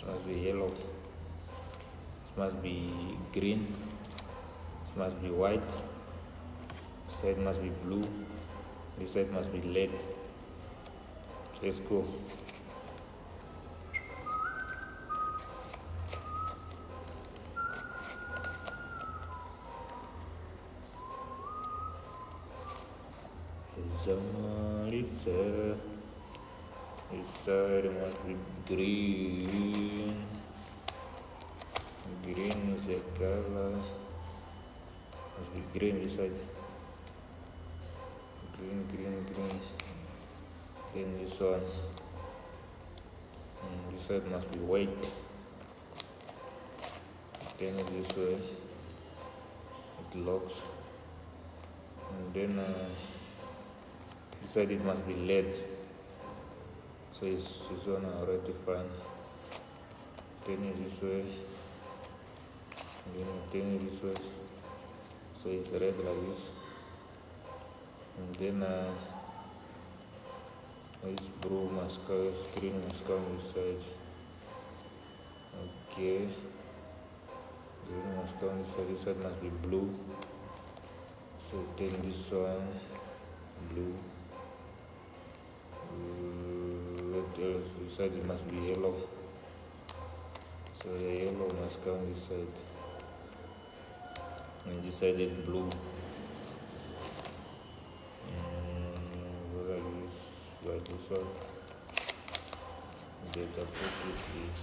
must be yellow. This must be green. This must be white. This side must be blue. This side must be red. Let's go. Lisa. This side must be green. Green is a color. Must be green this side. Green. Then this one. This side must be white. Then this way it locks. And then this side it must be red. So it's this one already fine. Then this way. Then this way. So it's red like this. And then this blue must come, green must come this side. Okay. Green must come this side must be blue. So then this one blue. This side it must be yellow. So the yellow must come this side. And this side is blue. What I use by this one. Data put it is